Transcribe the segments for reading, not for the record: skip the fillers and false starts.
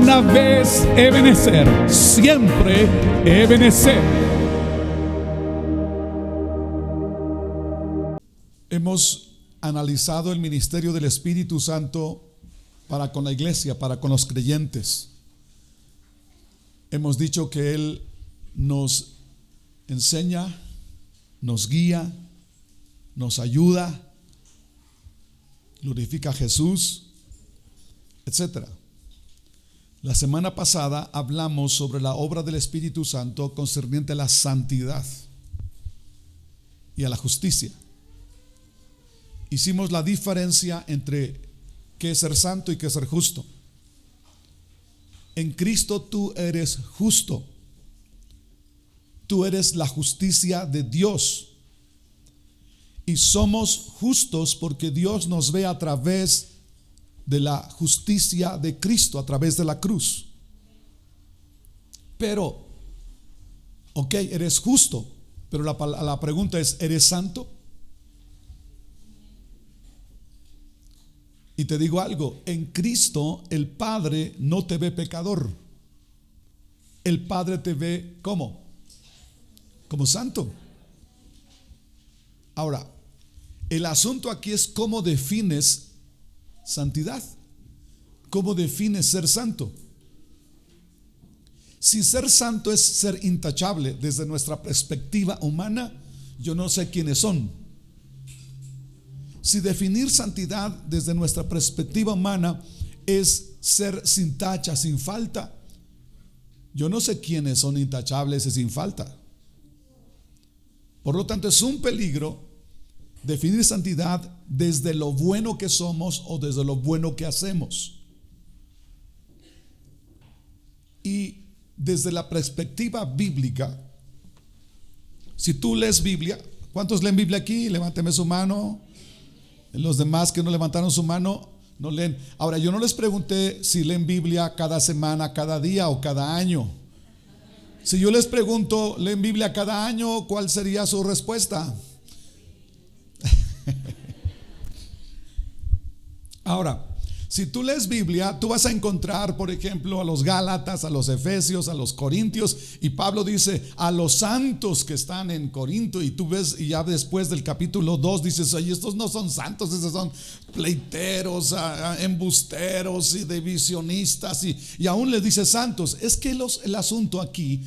una vez Ebenezer, siempre Ebenezer. Hemos analizado el ministerio del Espíritu Santo para con la iglesia, para con los creyentes. Hemos dicho que Él nos enseña, nos guía, nos ayuda, glorifica a Jesús, etc. La semana pasada hablamos sobre la obra del Espíritu Santo concerniente a la santidad y a la justicia. Hicimos la diferencia entre qué es ser santo y qué es ser justo. En Cristo tú eres justo. Tú eres la justicia de Dios. Y somos justos porque Dios nos ve a través de la justicia de Cristo, a través de la cruz. Pero, ok, eres justo, pero la pregunta es, ¿eres santo? Y te digo algo, en Cristo el Padre no te ve pecador. El Padre te ve ¿cómo? Como santo. Ahora, el asunto aquí es cómo defines santidad. ¿Cómo defines ser santo? Si ser santo es ser intachable desde nuestra perspectiva humana, yo no sé quiénes son. Si definir santidad desde nuestra perspectiva humana es ser sin tacha, sin falta, yo no sé quiénes son intachables y sin falta. Por lo tanto, es un peligro definir santidad desde lo bueno que somos o desde lo bueno que hacemos. Y desde la perspectiva bíblica, si tú lees Biblia, ¿cuántos leen Biblia aquí? Levánteme su mano. Los demás que no levantaron su mano no leen. Ahora, yo no les pregunté si leen Biblia cada semana, cada día o cada año. Si yo les pregunto, ¿leen Biblia cada año? ¿Cuál sería su respuesta? Ahora, si tú lees Biblia, tú vas a encontrar, por ejemplo, a los Gálatas, a los Efesios, a los Corintios, y Pablo dice a los santos que están en Corinto, y tú ves, y ya después del capítulo 2 dices, oye, estos no son santos, estos son pleiteros, embusteros y divisionistas, y aún les dice santos. Es que el asunto aquí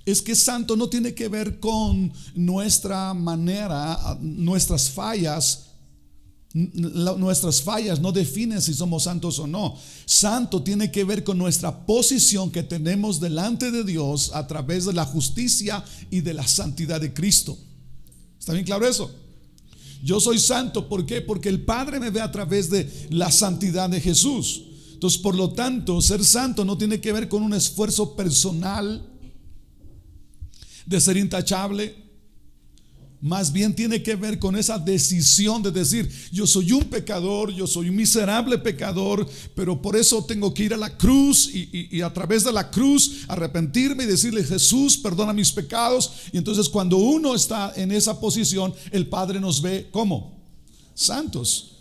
es que santo no tiene que ver con nuestra manera, nuestras fallas. Nuestras fallas no definen si somos santos o no. Santo tiene que ver con nuestra posición que tenemos delante de Dios a través de la justicia y de la santidad de Cristo. ¿Está bien claro eso? Yo soy santo, ¿por qué? Porque el Padre me ve a través de la santidad de Jesús. Entonces, por lo tanto, ser santo no tiene que ver con un esfuerzo personal de ser intachable. Más bien tiene que ver con esa decisión de decir, yo soy un pecador, yo soy un miserable pecador, pero por eso tengo que ir a la cruz y a través de la cruz arrepentirme y decirle, Jesús, perdona mis pecados. Y entonces cuando uno está en esa posición, el Padre nos ve ¿cómo? Santos.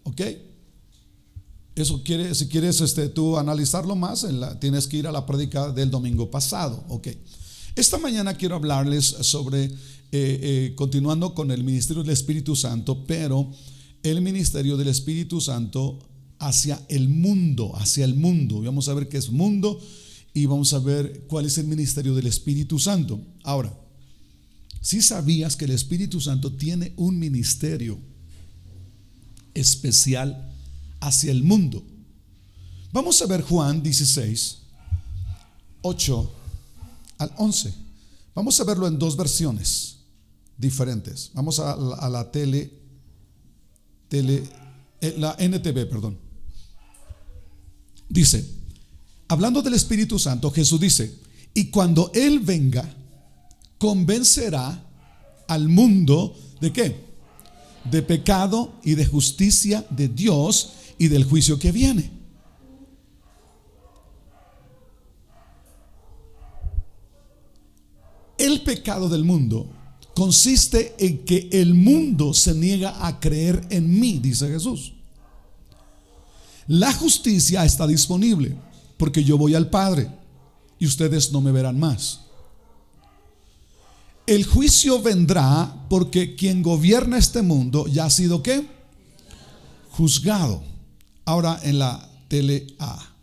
¿Ok? Eso quiere, si quieres tú analizarlo más, tienes que ir a la prédica del domingo pasado. ¿Ok? Esta mañana quiero hablarles sobre continuando con el ministerio del Espíritu Santo, pero el ministerio del Espíritu Santo hacia el mundo. Vamos a ver qué es mundo y vamos a ver cuál es el ministerio del Espíritu Santo. Ahora, si sabías que el Espíritu Santo tiene un ministerio especial hacia el mundo. Vamos a ver Juan 16, 8 al 11. Vamos a verlo en dos versiones diferentes. Vamos a la la NTV, perdón. Dice, hablando del Espíritu Santo, Jesús dice, y cuando Él venga, convencerá al mundo ¿de qué? De pecado y de justicia, de Dios y del juicio que viene. El pecado del mundo consiste en que el mundo se niega a creer en mí, dice Jesús. La justicia está disponible. porque yo voy al Padre y ustedes no me verán más. El juicio vendrá porque quien gobierna este mundo ya ha sido ¿qué? Juzgado. Ahora en la tele A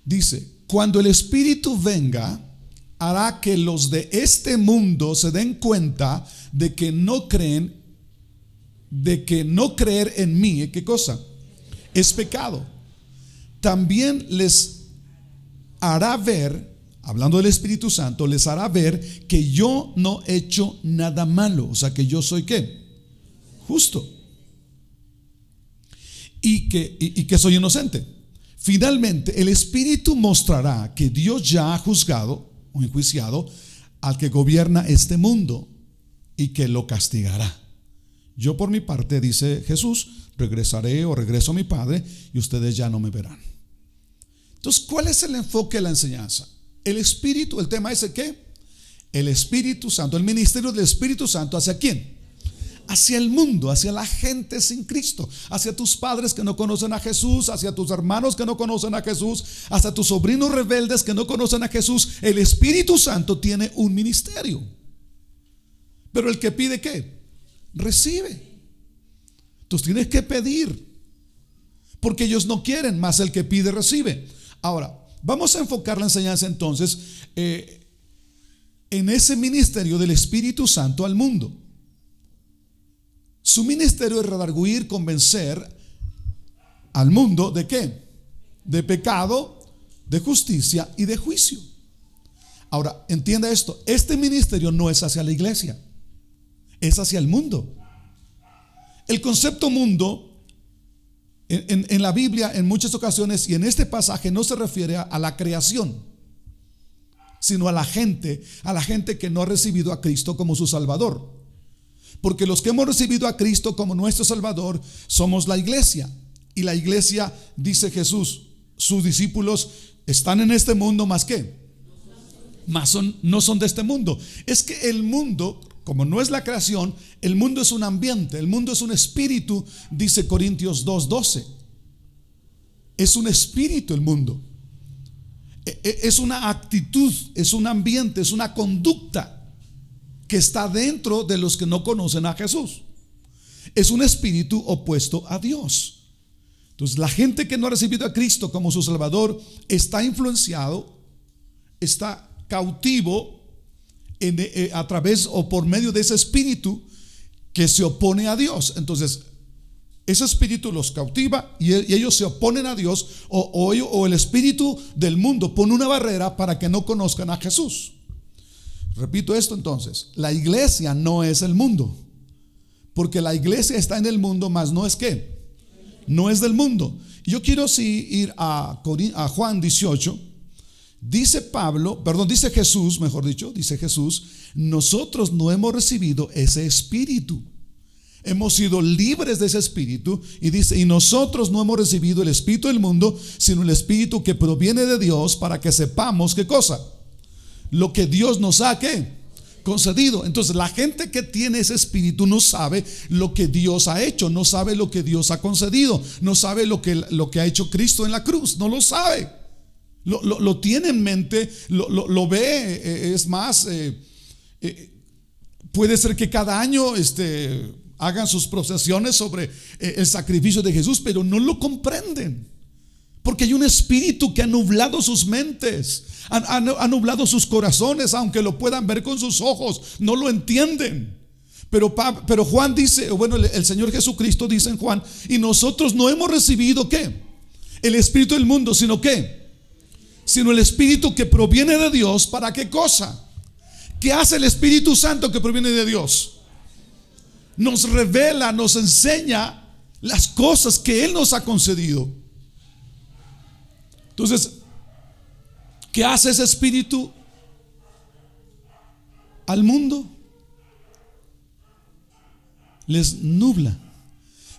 dice: cuando el Espíritu venga, hará que los de este mundo se den cuenta de que no creen, de que no creer en mí, ¿qué cosa? Es pecado. También les hará ver, hablando del Espíritu Santo, les hará ver que yo no he hecho nada malo. O sea, que yo soy ¿qué? Justo. Y que soy inocente. Finalmente, el Espíritu mostrará que Dios ya ha juzgado o enjuiciado al que gobierna este mundo y que lo castigará. Yo por mi parte, dice Jesús, regresaré o regreso a mi Padre y ustedes ya no me verán. Entonces, ¿cuál es el enfoque de la enseñanza? El Espíritu, el tema es el ¿qué? El Espíritu Santo, el ministerio del Espíritu Santo, ¿hacia quién? Hacia el mundo, hacia la gente sin Cristo, hacia tus padres que no conocen a Jesús, hacia tus hermanos que no conocen a Jesús, hacia tus sobrinos rebeldes que no conocen a Jesús. El Espíritu Santo tiene un ministerio. Pero el que pide ¿qué? Recibe. Entonces tienes que pedir, porque ellos no quieren, más el que pide recibe. Ahora, vamos a enfocar la enseñanza entonces en ese ministerio del Espíritu Santo al mundo. Su ministerio es redarguir, convencer al mundo ¿de qué? De pecado, de justicia y de juicio. Ahora, entienda esto: este ministerio no es hacia la iglesia, es hacia el mundo. El concepto mundo en la Biblia en muchas ocasiones y en este pasaje no se refiere a la creación, sino a la gente que no ha recibido a Cristo como su Salvador. Porque los que hemos recibido a Cristo como nuestro Salvador somos la iglesia. Y la iglesia, dice Jesús, sus discípulos están en este mundo, más que no son de este mundo. Es que el mundo, como no es la creación, el mundo es un ambiente, el mundo es un espíritu, dice Corintios 2:12. Es un espíritu el mundo. Es una actitud, es un ambiente, es una conducta que está dentro de los que no conocen a Jesús. Es un espíritu opuesto a Dios. Entonces, la gente que no ha recibido a Cristo como su Salvador está influenciado, está cautivo a través o por medio de ese espíritu que se opone a Dios. Entonces, ese espíritu los cautiva y ellos se oponen a Dios, o el espíritu del mundo pone una barrera para que no conozcan a Jesús. Repito esto entonces: la iglesia no es el mundo, porque la iglesia está en el mundo, mas no es ¿qué? No es del mundo. Yo quiero ir a Juan 18. Dice Jesús, mejor dicho, dice Jesús: nosotros no hemos recibido ese espíritu, hemos sido libres de ese espíritu. Y dice: y nosotros no hemos recibido el espíritu del mundo, sino el espíritu que proviene de Dios, para que sepamos ¿qué cosa? Lo que Dios nos ha ¿qué? Concedido. Entonces, la gente que tiene ese espíritu no sabe lo que Dios ha hecho, no sabe lo que Dios ha concedido, no sabe lo que ha hecho Cristo en la cruz, no lo sabe. Lo tiene en mente, lo ve. Es más, puede ser que cada año hagan sus procesiones sobre el sacrificio de Jesús, pero no lo comprenden. Porque hay un espíritu que ha nublado sus mentes, ha nublado sus corazones. Aunque lo puedan ver con sus ojos, no lo entienden. Pero Juan dice, bueno, el Señor Jesucristo dice en Juan: y nosotros no hemos recibido ¿qué? El espíritu del mundo, sino ¿qué? Sino el espíritu que proviene de Dios. ¿Para qué cosa? ¿Qué hace el Espíritu Santo que proviene de Dios? Nos revela, nos enseña las cosas que Él nos ha concedido. Entonces, ¿qué hace ese espíritu al mundo? Les nubla.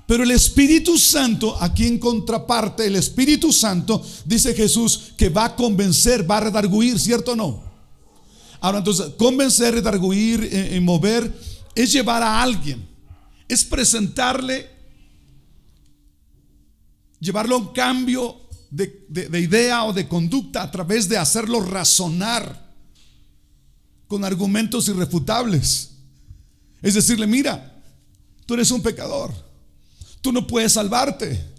Pero el Espíritu Santo, aquí en contraparte, el Espíritu Santo, dice Jesús, que va a convencer, va a redarguir, ¿cierto o no? Ahora, entonces, convencer, redarguir, mover, es llevar a alguien, es presentarle llevarlo a un cambio de idea o de conducta a través de hacerlo razonar con argumentos irrefutables. Es decirle, mira, tú eres un pecador, tú no puedes salvarte,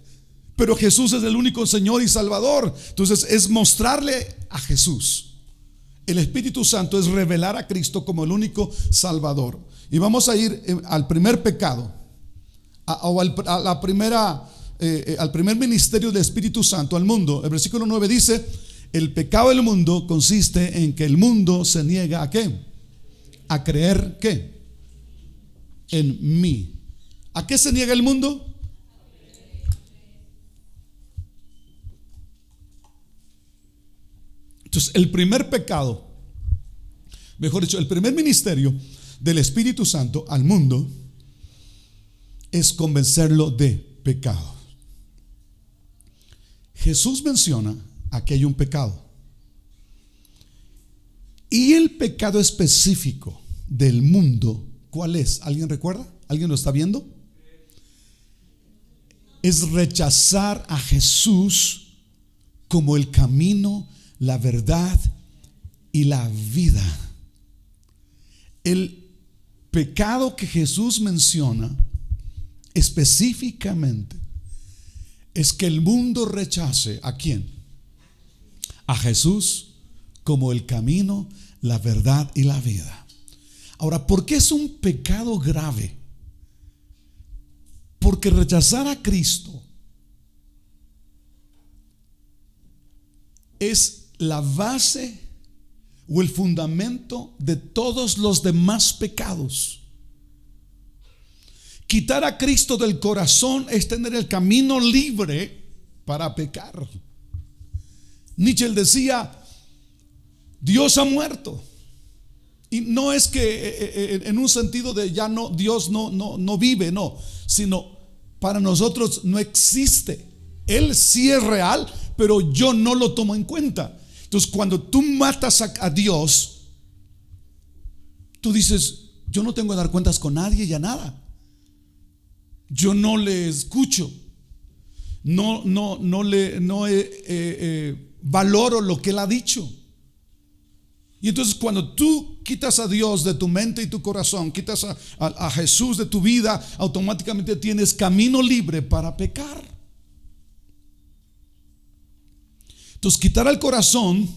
pero Jesús es el único Señor y Salvador. Entonces es mostrarle a Jesús. El Espíritu Santo es revelar a Cristo como el único Salvador. Y vamos a ir al primer pecado, al primer ministerio del Espíritu Santo al mundo. El versículo 9 dice: el pecado del mundo consiste en que el mundo se niega ¿a qué? A creer ¿qué? En mí. ¿A qué se niega el mundo? Entonces, el primer pecado, mejor dicho, el primer ministerio del Espíritu Santo al mundo es convencerlo de pecado. Jesús menciona: aquí hay un pecado. Y el pecado específico del mundo, ¿cuál es? ¿Alguien recuerda? ¿Alguien lo está viendo? Es rechazar a Jesús como el camino, la verdad y la vida. El pecado que Jesús menciona específicamente es que el mundo rechace ¿a quién? A Jesús como el camino, la verdad y la vida. Ahora, ¿por qué es un pecado grave? Porque rechazar a Cristo es la base o el fundamento de todos los demás pecados. Quitar a Cristo del corazón es tener el camino libre para pecar. Nietzsche decía: Dios ha muerto. Y no es que en un sentido de ya no, Dios no vive, no, sino para nosotros no existe. Él sí es real, pero yo no lo tomo en cuenta. Entonces, cuando tú matas a Dios, tú dices: yo no tengo que dar cuentas con nadie y a nada. Yo no le escucho, no valoro lo que él ha dicho. Y entonces, cuando tú quitas a Dios de tu mente y tu corazón, quitas a Jesús de tu vida, automáticamente tienes camino libre para pecar. Entonces, quitar al corazón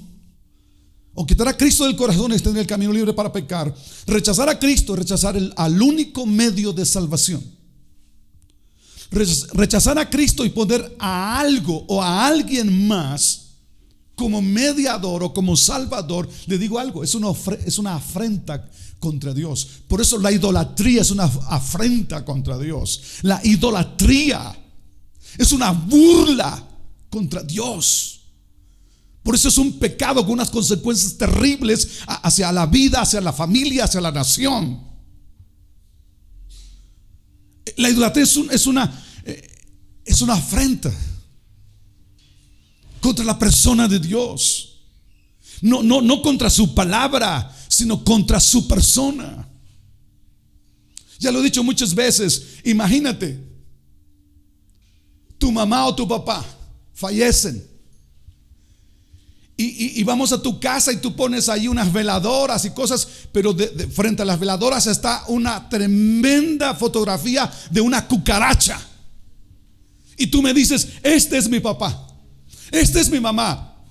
o quitar a Cristo del corazón es tener el camino libre para pecar. Rechazar a Cristo es rechazar al único medio de salvación. Rechazar a Cristo y poner a algo o a alguien más como mediador o como salvador, le digo algo, es una afrenta contra Dios. Por eso la idolatría es una afrenta contra Dios. La idolatría es una burla contra Dios. Por eso es un pecado con unas consecuencias terribles hacia la vida, hacia la familia, hacia la nación. La idolatría es una afrenta contra la persona de Dios. No contra su palabra, sino contra su persona. Ya lo he dicho muchas veces. Imagínate, tu mamá o tu papá fallecen y vamos a tu casa y tú pones ahí unas veladoras y cosas, pero frente a las veladoras está una tremenda fotografía de una cucaracha. Y tú me dices: este es mi papá, esta es mi mamá.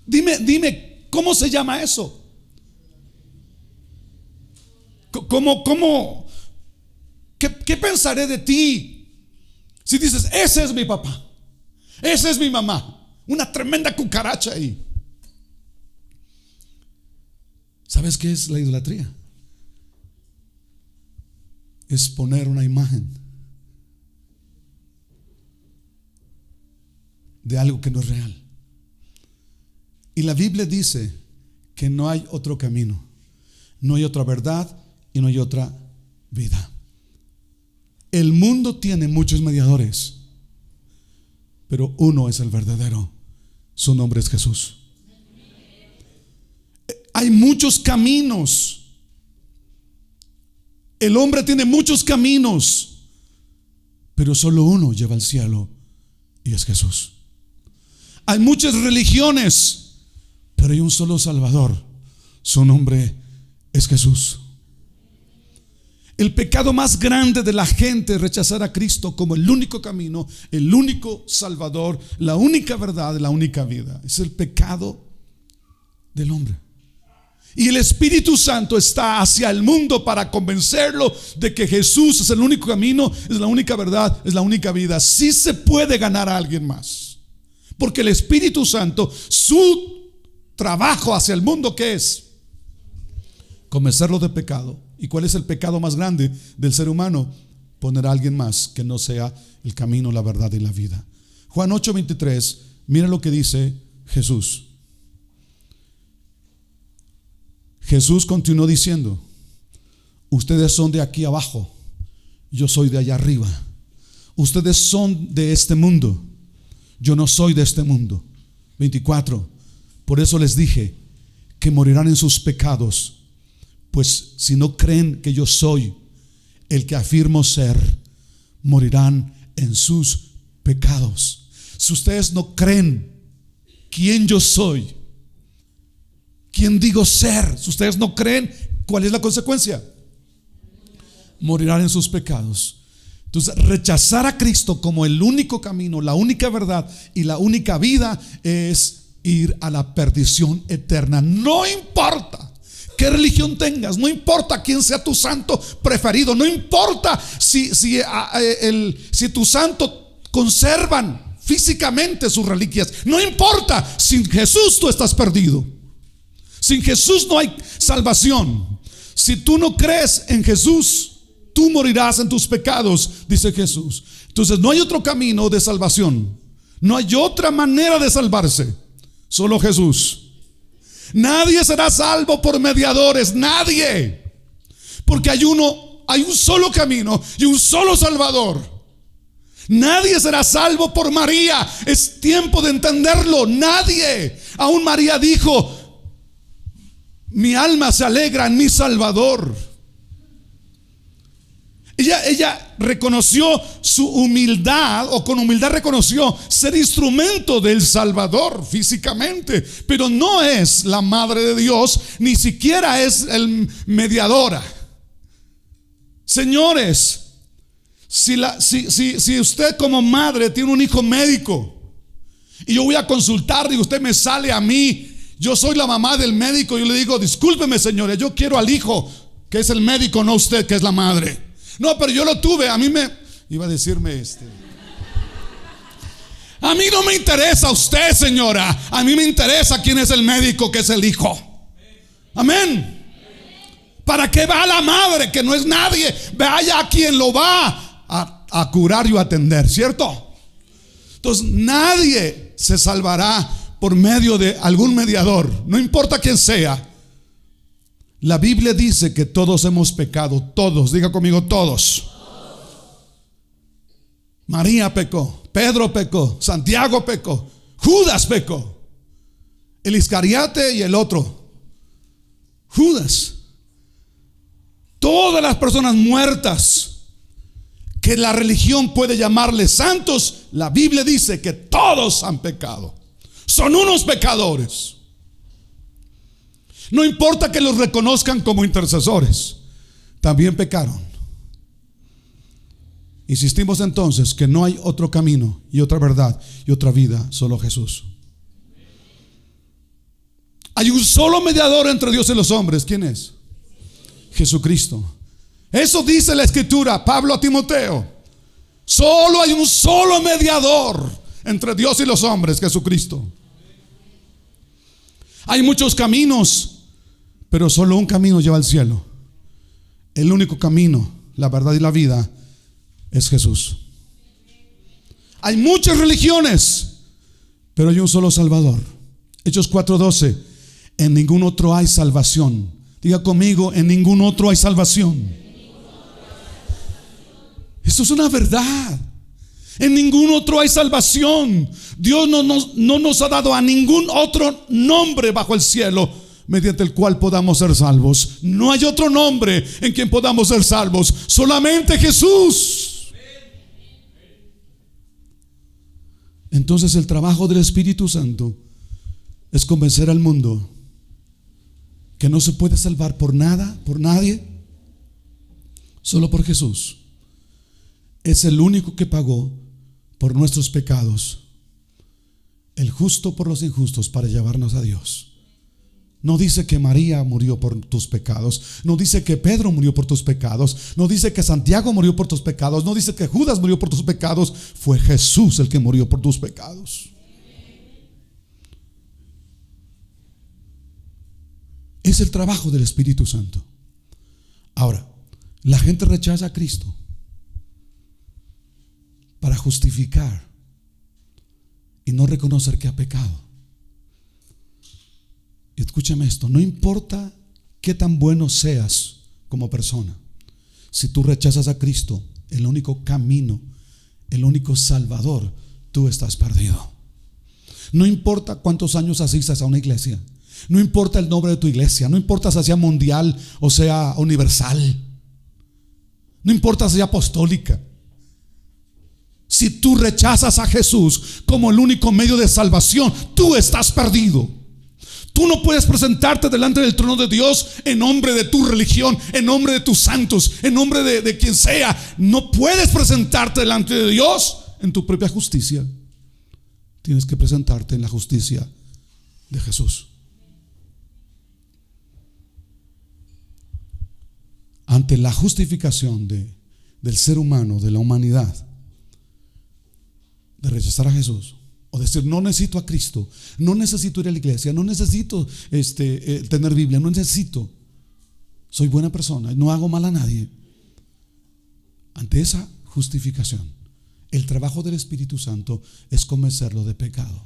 Dime, ¿cómo se llama eso? ¿Qué pensaré de ti si dices: ese es mi papá, esa es mi mamá? Una tremenda cucaracha ahí. ¿Sabes qué es la idolatría? Es poner una imagen de algo que no es real. Y la Biblia dice que no hay otro camino, no hay otra verdad y no hay otra vida. El mundo tiene muchos mediadores, pero uno es el verdadero. Su nombre es Jesús. Hay muchos caminos. El hombre tiene muchos caminos, pero solo uno lleva al cielo, y es Jesús. Hay muchas religiones, pero hay un solo Salvador. Su nombre es Jesús. El pecado más grande de la gente es rechazar a Cristo como el único camino, el único Salvador, la única verdad, la única vida. Es el pecado del hombre. Y el Espíritu Santo está hacia el mundo para convencerlo de que Jesús es el único camino, es la única verdad, es la única vida. Sí se puede ganar a alguien más, porque el Espíritu Santo, su trabajo hacia el mundo, ¿qué es? Convencerlo de pecado. ¿Y cuál es el pecado más grande del ser humano? Poner a alguien más que no sea el camino, la verdad y la vida. Juan 8:23, mira lo que dice Jesús. Jesús continuó diciendo: ustedes son de aquí abajo, yo soy de allá arriba. Ustedes son de este mundo, yo no soy de este mundo. 24, por eso les dije que morirán en sus pecados, pues si no creen que yo soy el que afirmo ser, morirán en sus pecados. Si ustedes no creen quién yo soy, quién digo ser, si ustedes no creen, ¿cuál es la consecuencia? Morirán en sus pecados. Entonces, rechazar a Cristo como el único camino, la única verdad y la única vida es ir a la perdición eterna. No importa qué religión tengas, no importa quién sea tu santo preferido, no importa si tu santo conservan físicamente sus reliquias, no importa, sin Jesús tú estás perdido. Sin Jesús no hay salvación. Si tú no crees en Jesús, tú morirás en tus pecados, dice Jesús. Entonces no hay otro camino de salvación, no hay otra manera de salvarse, solo Jesús. Nadie será salvo por mediadores, nadie, porque hay un solo camino y un solo Salvador. Nadie será salvo por María. Es tiempo de entenderlo. Nadie. Aún María dijo: mi alma se alegra en mi Salvador. Ella reconoció su humildad, o con humildad reconoció ser instrumento del Salvador físicamente, pero no es la madre de Dios, ni siquiera es el mediadora. Señores, si usted como madre tiene un hijo médico y yo voy a consultar y usted me sale a mí, yo soy la mamá del médico, yo le digo: discúlpeme, señores, yo quiero al hijo que es el médico, no usted que es la madre. No, pero yo lo tuve, a mí me iba a decirme a mí no me interesa usted, señora, a mí me interesa quién es el médico, que es el hijo. Amén. ¿Para qué va la madre, que no es nadie? Vaya a quien lo va a curar y a atender, ¿cierto? Entonces nadie se salvará por medio de algún mediador, no importa quién sea. La Biblia dice que todos hemos pecado, todos, diga conmigo, todos. María pecó, Pedro pecó, Santiago pecó, Judas pecó, el Iscariote y el otro, Judas. Todas las personas muertas que la religión puede llamarles santos, la Biblia dice que todos han pecado. Son unos pecadores. No importa que los reconozcan como intercesores, también pecaron. Insistimos entonces que no hay otro camino y otra verdad y otra vida, solo Jesús. Hay un solo mediador entre Dios y los hombres. ¿Quién es? Jesucristo. Eso dice la Escritura, Pablo a Timoteo. Solo hay un solo mediador entre Dios y los hombres, Jesucristo. Hay muchos caminos, pero solo un camino lleva al cielo. El único camino, la verdad y la vida es Jesús. Hay muchas religiones, pero hay un solo Salvador. Hechos 4:12. En ningún otro hay salvación. Diga conmigo: en ningún otro hay salvación. Esto es una verdad. En ningún otro hay salvación. Dios no nos ha dado a ningún otro nombre bajo el cielo mediante el cual podamos ser salvos. No hay otro nombre en quien podamos ser salvos, solamente Jesús. Entonces el trabajo del Espíritu Santo es convencer al mundo que no se puede salvar por nada, por nadie, solo por Jesús. Es el único que pagó por nuestros pecados, el justo por los injustos, para llevarnos a Dios. No dice que María murió por tus pecados, no dice que Pedro murió por tus pecados, no dice que Santiago murió por tus pecados, no dice que Judas murió por tus pecados. Fue Jesús el que murió por tus pecados. Es el trabajo del Espíritu Santo. Ahora, la gente rechaza a Cristo para justificar y no reconocer que ha pecado. Escúchame esto: no importa qué tan bueno seas como persona, si tú rechazas a Cristo, el único camino, el único Salvador, tú estás perdido. No importa cuántos años asistas a una iglesia, no importa el nombre de tu iglesia, no importa si sea mundial o sea universal, no importa si sea apostólica. Si tú rechazas a Jesús como el único medio de salvación, tú estás perdido. Tú no puedes presentarte delante del trono de Dios en nombre de tu religión, en nombre de tus santos, en nombre de quien sea. No puedes presentarte delante de Dios en tu propia justicia. Tienes que presentarte en la justicia de Jesús. Ante la justificación del ser humano, de la humanidad, de rechazar a Jesús, o decir no necesito a Cristo, no necesito ir a la iglesia, no necesito tener Biblia, no necesito, soy buena persona, no hago mal a nadie. Ante esa justificación, el trabajo del Espíritu Santo es convencerlo de pecado.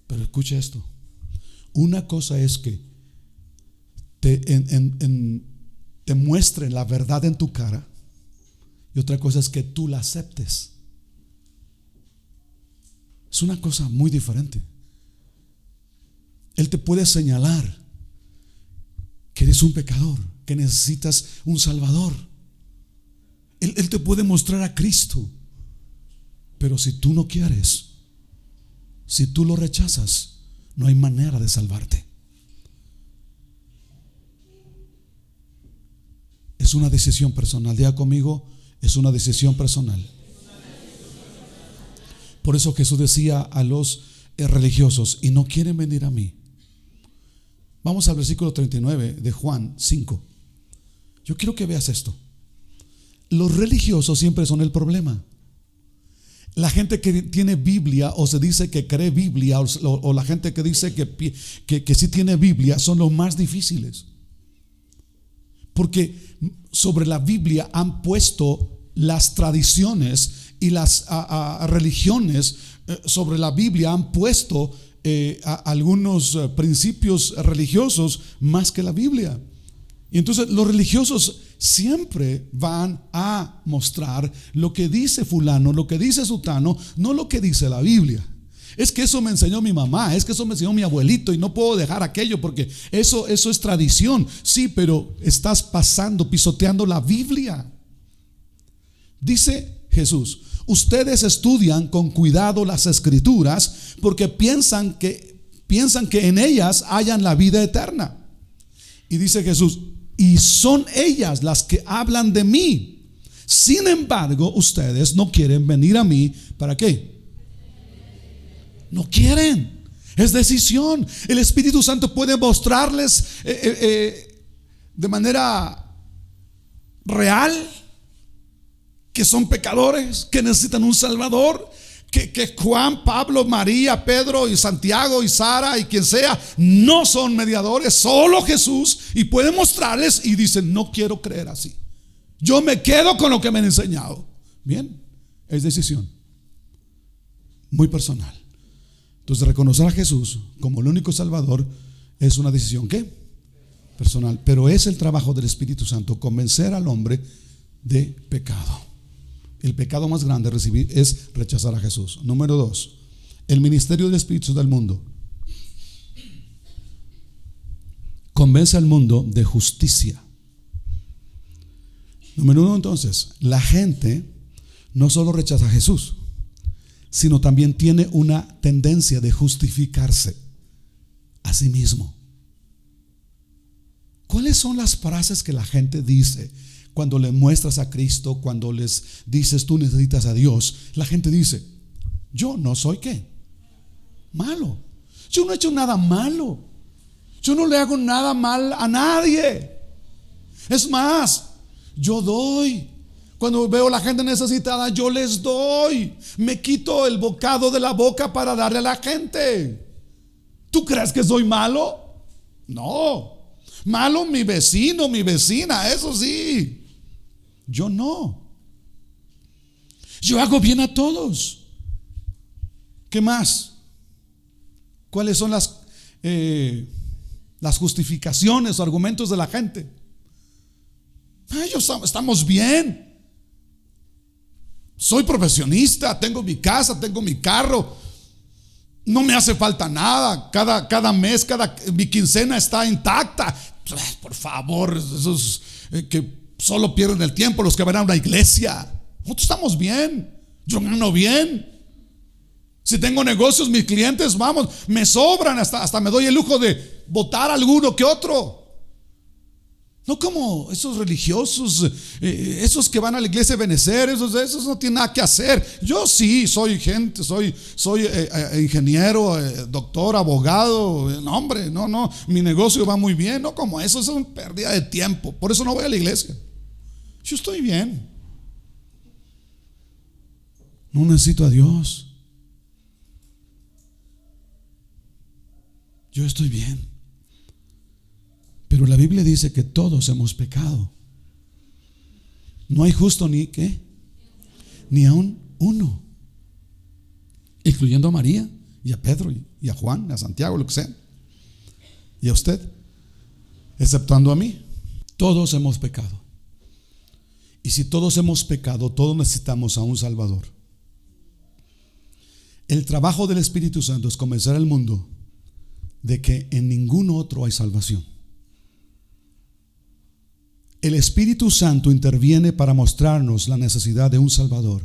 Pero escucha esto: una cosa es que te muestren la verdad en tu cara, y otra cosa es que tú la aceptes. Es una cosa muy diferente. Él te puede señalar que eres un pecador, que necesitas un Salvador. Él te puede mostrar a Cristo. Pero si tú no quieres, si tú lo rechazas, no hay manera de salvarte. Es una decisión personal. Diga conmigo: es una decisión personal. Por eso Jesús decía a los religiosos: y no quieren venir a mí. Vamos al versículo 39 de Juan 5. Yo quiero que veas esto. Los religiosos siempre son el problema. La gente que tiene Biblia o se dice que cree Biblia, o la gente que dice que sí tiene Biblia, son los más difíciles. Porque sobre la Biblia han puesto las tradiciones y las religiones. Sobre la Biblia han puesto algunos principios religiosos más que la Biblia. Y entonces los religiosos siempre van a mostrar lo que dice fulano, lo que dice sutano, no lo que dice la Biblia. Es que eso me enseñó mi mamá, es que eso me enseñó mi abuelito, y no puedo dejar aquello porque eso es tradición. Sí, pero estás pisoteando la Biblia. Dice Jesús: ustedes estudian con cuidado las Escrituras porque piensan que en ellas hayan la vida eterna. Y dice Jesús: y son ellas las que hablan de mí. Sin embargo, ustedes no quieren venir a mí. ¿Para qué? No quieren. Es decisión. El Espíritu Santo puede mostrarles de manera real que son pecadores, que necesitan un Salvador, que Juan, Pablo, María, Pedro y Santiago y Sara y quien sea no son mediadores, solo Jesús. Y puede mostrarles y dicen: no quiero creer así, yo me quedo con lo que me han enseñado. Bien, es decisión muy personal. Entonces, reconocer a Jesús como el único Salvador es una decisión ¿qué? Personal. Pero es el trabajo del Espíritu Santo convencer al hombre de pecado. El pecado más grande es rechazar a Jesús. Número 2, el ministerio del Espíritu del mundo. Convence al mundo de justicia. Número 1, entonces, la gente no solo rechaza a Jesús, sino también tiene una tendencia de justificarse a sí mismo. ¿Cuáles son las frases que la gente dice cuando le muestras a Cristo, cuando les dices tú necesitas a Dios? La gente dice: yo no soy ¿qué? Malo. Yo no he hecho nada malo. Yo no le hago nada mal a nadie. Es más, yo doy. Cuando veo a la gente necesitada, yo les doy. Me quito el bocado de la boca para darle a la gente. ¿Tú crees que soy malo? No. Malo mi vecino, mi vecina, eso sí. Yo no. Yo hago bien a todos. ¿Qué más? ¿Cuáles son las justificaciones o argumentos de la gente? Estamos bien. Soy profesionista, tengo mi casa, tengo mi carro, no me hace falta nada. Cada mes, mi quincena está intacta. Por favor, esos que solo pierden el tiempo, los que van a una iglesia. Nosotros estamos bien. Yo gano bien. Si tengo negocios, mis clientes, vamos, me sobran, hasta me doy el lujo de votar alguno que otro. No como esos religiosos, esos que van a la iglesia a benecer, esos no tienen nada que hacer. Yo sí, soy ingeniero, doctor, abogado. No, hombre, no, mi negocio va muy bien. No como eso es una pérdida de tiempo. Por eso no voy a la iglesia. Yo estoy bien. No necesito a Dios. Yo estoy bien. Pero la Biblia dice que todos hemos pecado. No hay justo ni ¿qué? Ni aún uno, incluyendo a María y a Pedro y a Juan, a Santiago, lo que sea, y a usted, exceptuando a mí. Todos hemos pecado. Y si todos hemos pecado, todos necesitamos a un Salvador. El trabajo del Espíritu Santo es convencer al mundo de que en ningún otro hay salvación. El Espíritu Santo interviene para mostrarnos la necesidad de un Salvador.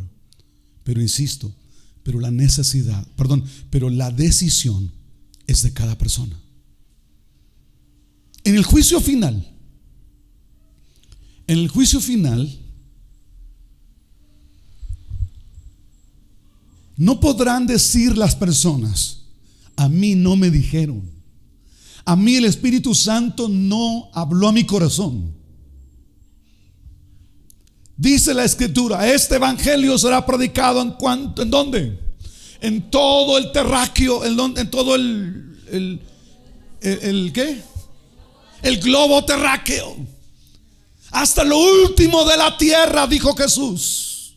Pero insisto, pero la decisión es de cada persona. En el juicio final, no podrán decir las personas: a mí no me dijeron, a mí el Espíritu Santo no habló a mi corazón. Dice la Escritura: este evangelio será predicado ¿en dónde? En todo el terráqueo, en todo el ¿qué? El globo terráqueo, hasta lo último de la tierra, dijo Jesús.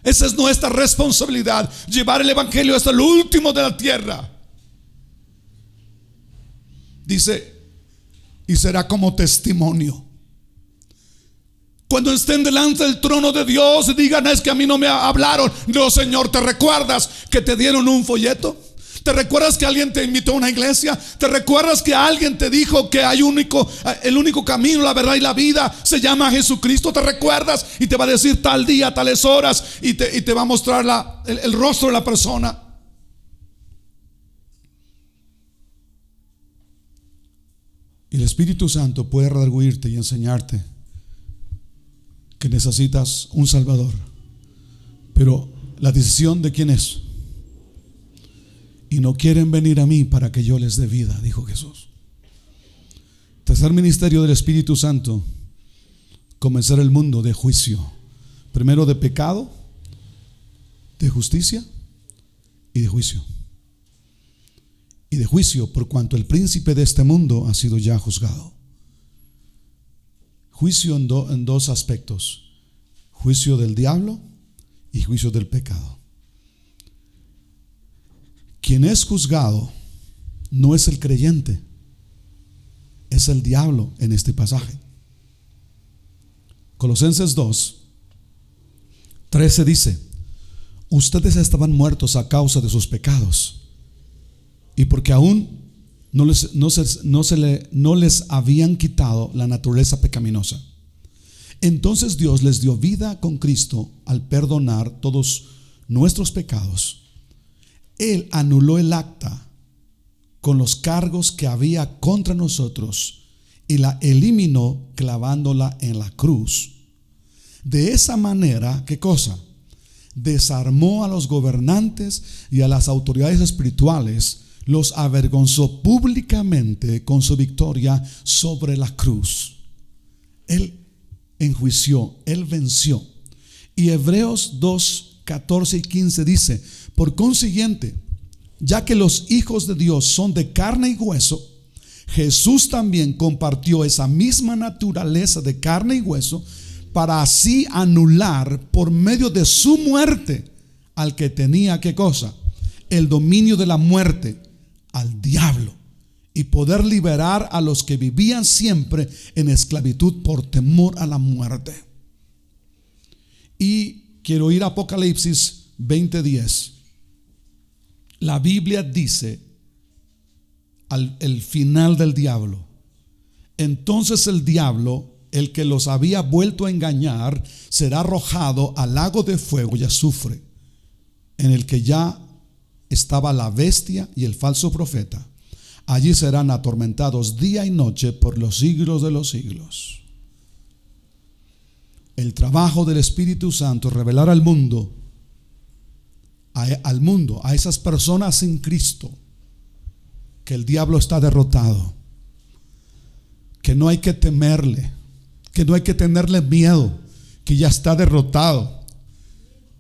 Esa es nuestra responsabilidad, llevar el evangelio hasta lo último de la tierra. Dice: y será como testimonio. Cuando estén delante del trono de Dios y digan: es que a mí no me hablaron. No, Señor, ¿te recuerdas que te dieron un folleto? ¿Te recuerdas que alguien te invitó a una iglesia? ¿Te recuerdas que alguien te dijo que hay el único camino, la verdad y la vida se llama Jesucristo? ¿Te recuerdas? Y te va a decir tal día, tales horas, y te va a mostrar el rostro de la persona. Y el Espíritu Santo puede redarguirte y enseñarte que necesitas un Salvador. Pero la decisión de quién es. Y no quieren venir a mí para que yo les dé vida, dijo Jesús. Tercer ministerio del Espíritu Santo: convencer el mundo de juicio. Primero de pecado, de justicia y de juicio. Y de juicio por cuanto el príncipe de este mundo ha sido ya juzgado. Juicio en dos aspectos: juicio del diablo y juicio del pecado. Quien es juzgado no es el creyente, es el diablo en este pasaje. Colosenses 2:13 dice: ustedes estaban muertos a causa de sus pecados y porque aún no les habían quitado la naturaleza pecaminosa. Entonces Dios les dio vida con Cristo al perdonar todos nuestros pecados. Él anuló el acta con los cargos que había contra nosotros y la eliminó clavándola en la cruz. De esa manera, ¿qué cosa? Desarmó a los gobernantes y a las autoridades espirituales, los avergonzó públicamente con su victoria sobre la cruz. Él enjuició, Él venció. Y Hebreos 2, 14 y 15 dice: por consiguiente, ya que los hijos de Dios son de carne y hueso, Jesús también compartió esa misma naturaleza de carne y hueso, para así anular por medio de su muerte al que tenía, ¿qué cosa? El dominio de la muerte, al diablo, y poder liberar a los que vivían siempre en esclavitud por temor a la muerte. Y quiero ir a Apocalipsis 20:10. La Biblia dice el final del diablo: entonces el diablo, el que los había vuelto a engañar, será arrojado al lago de fuego y azufre, en el que ya estaba la bestia y el falso profeta. Allí serán atormentados día y noche por los siglos de los siglos. El trabajo del Espíritu Santo es revelar al mundo, a esas personas sin Cristo, que el diablo está derrotado, que no hay que temerle, que no hay que tenerle miedo, que ya está derrotado.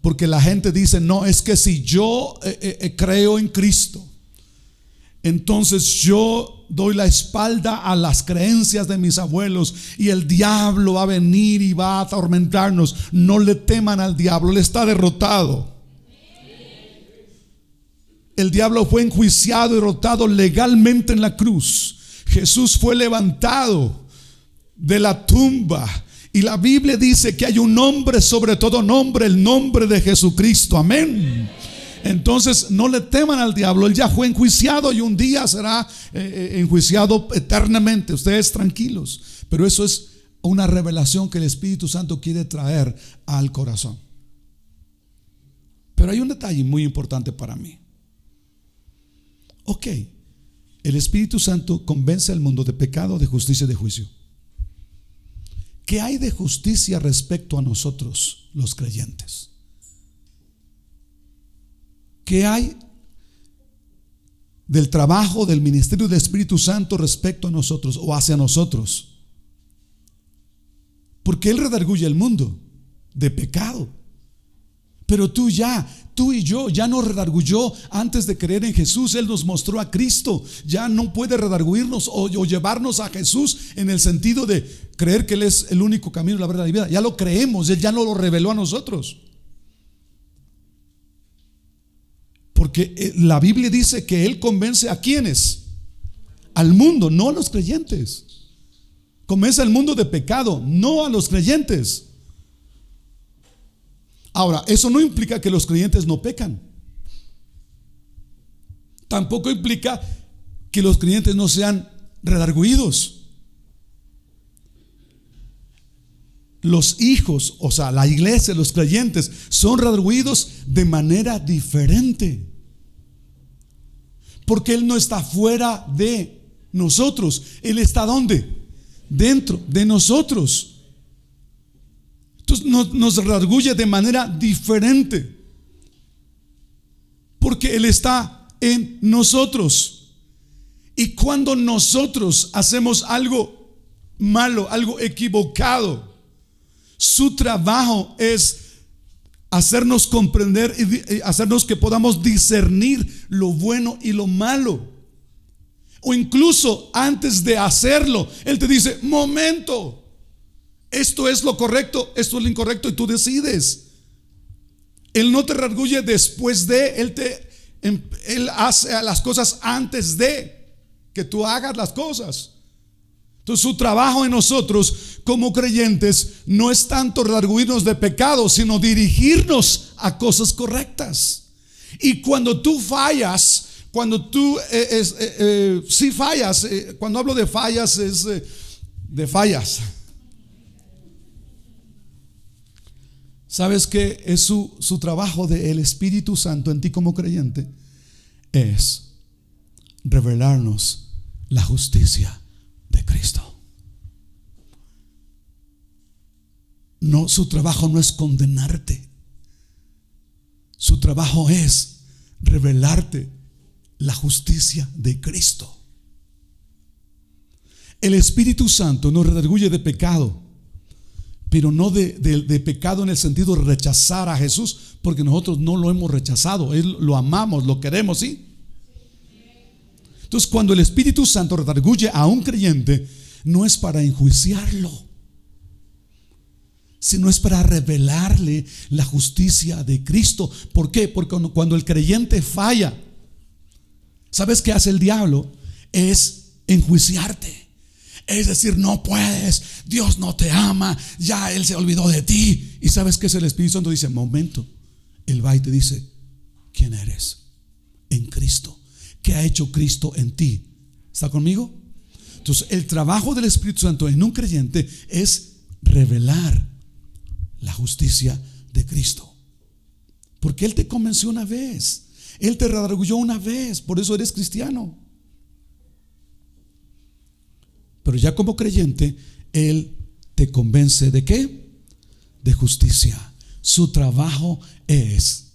Porque la gente dice: no, es que si yo creo en Cristo, entonces yo doy la espalda a las creencias de mis abuelos y el diablo va a venir y va a atormentarnos. No le teman al diablo, él está derrotado. El diablo fue enjuiciado y derrotado legalmente en la cruz. Jesús fue levantado de la tumba, y la Biblia dice que hay un nombre sobre todo nombre, el nombre de Jesucristo. Amén. Entonces no le teman al diablo, él ya fue enjuiciado y un día será enjuiciado eternamente. Ustedes tranquilos, pero eso es una revelación que el Espíritu Santo quiere traer al corazón. Pero hay un detalle muy importante para mí. Ok, el Espíritu Santo convence al mundo de pecado, de justicia y de juicio. ¿Qué hay de justicia respecto a nosotros, los creyentes? ¿Qué hay del trabajo del ministerio del Espíritu Santo respecto a nosotros o hacia nosotros? Porque Él redarguye el mundo de pecado. Pero tú y yo ya nos redarguyó antes de creer en Jesús. Él nos mostró a Cristo. Ya no puede redarguirnos o llevarnos a Jesús en el sentido de creer que Él es el único camino, la verdad y la vida. Ya lo creemos, Él ya no lo reveló a nosotros. Porque la Biblia dice que Él convence a quienes, al mundo, no a los creyentes. Convence al mundo de pecado, no a los creyentes. Ahora, eso no implica que los creyentes no pecan. Tampoco implica que los creyentes no sean redarguidos. Los hijos, o sea, la iglesia, los creyentes, son redarguidos de manera diferente. Porque Él no está fuera de nosotros. Él está ¿dónde? Dentro de nosotros. Entonces nos redarguye de manera diferente, porque Él está en nosotros. Y cuando nosotros hacemos algo malo, algo equivocado, su trabajo es hacernos comprender y hacernos que podamos discernir lo bueno y lo malo. O incluso antes de hacerlo, Él te dice: momento, esto es lo correcto, esto es lo incorrecto, y tú decides. Él no te redarguye después de, Él hace las cosas antes de que tú hagas las cosas. Entonces su trabajo en nosotros como creyentes no es tanto redarguirnos de pecado, sino dirigirnos a cosas correctas. Y cuando tú fallas, cuando tú si fallas, cuando hablo de fallas es de fallas. ¿Sabes qué es su trabajo del Espíritu Santo en ti como creyente? Es revelarnos la justicia de Cristo. No, su trabajo no es condenarte. Su trabajo es revelarte la justicia de Cristo. El Espíritu Santo nos redarguye de pecado, pero no de pecado en el sentido de rechazar a Jesús, porque nosotros no lo hemos rechazado. Él lo amamos, lo queremos, ¿sí? Entonces, cuando el Espíritu Santo redarguye a un creyente, no es para enjuiciarlo, sino es para revelarle la justicia de Cristo. ¿Por qué? Porque cuando el creyente falla, ¿sabes qué hace el diablo? Es enjuiciarte. Es decir, no puedes, Dios no te ama, ya Él se olvidó de ti. Y ¿sabes qué es el Espíritu Santo? Dice, momento, Él va y te dice, ¿quién eres? En Cristo. ¿Qué ha hecho Cristo en ti? ¿Está conmigo? Entonces, el trabajo del Espíritu Santo en un creyente es revelar la justicia de Cristo. Porque Él te convenció una vez, Él te redarguyó una vez, por eso eres cristiano. Pero ya como creyente, Él te convence ¿de qué? De justicia. Su trabajo es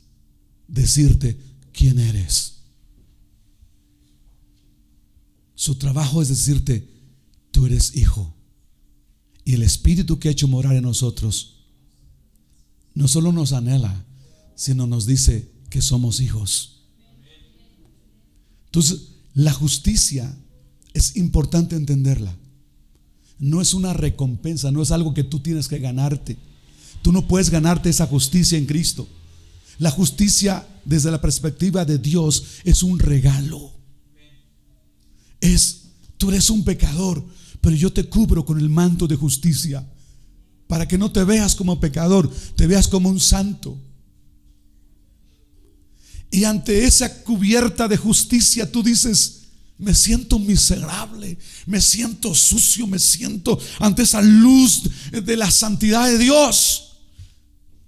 decirte quién eres. Su trabajo es decirte, tú eres hijo. Y el Espíritu que ha hecho morar en nosotros no solo nos anhela, sino nos dice que somos hijos. Entonces, la justicia es importante entenderla. No es una recompensa, no es algo que tú tienes que ganarte. Tú no puedes ganarte esa justicia en Cristo. La justicia desde la perspectiva de Dios es un regalo. Tú eres un pecador, pero yo te cubro con el manto de justicia, para que no te veas como pecador, te veas como un santo. Y ante esa cubierta de justicia tú dices, me siento miserable, me siento sucio, me siento ante esa luz de la santidad de Dios.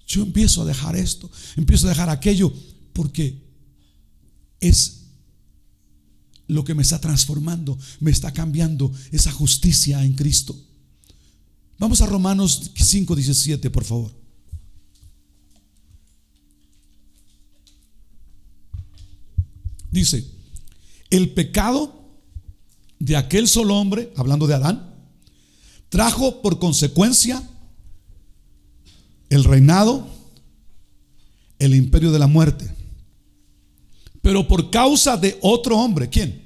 Yo empiezo a dejar esto, empiezo a dejar aquello, porque es lo que me está transformando, me está cambiando esa justicia en Cristo. Vamos a Romanos 5:17, por favor. Dice, el pecado de aquel solo hombre, hablando de Adán, trajo por consecuencia el reinado, el imperio de la muerte. Pero por causa de otro hombre, ¿quién?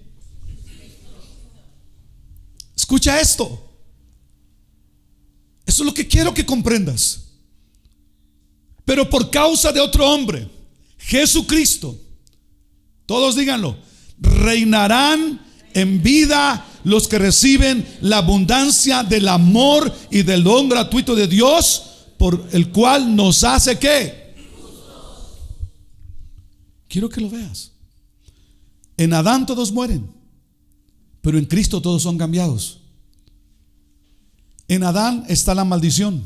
Escucha esto. Eso es lo que quiero que comprendas. Pero por causa de otro hombre, Jesucristo, todos díganlo, reinarán en vida los que reciben la abundancia del amor y del don gratuito de Dios, por el cual nos hace ¿qué? Quiero que lo veas. En Adán todos mueren, pero en Cristo todos son cambiados. En Adán está la maldición.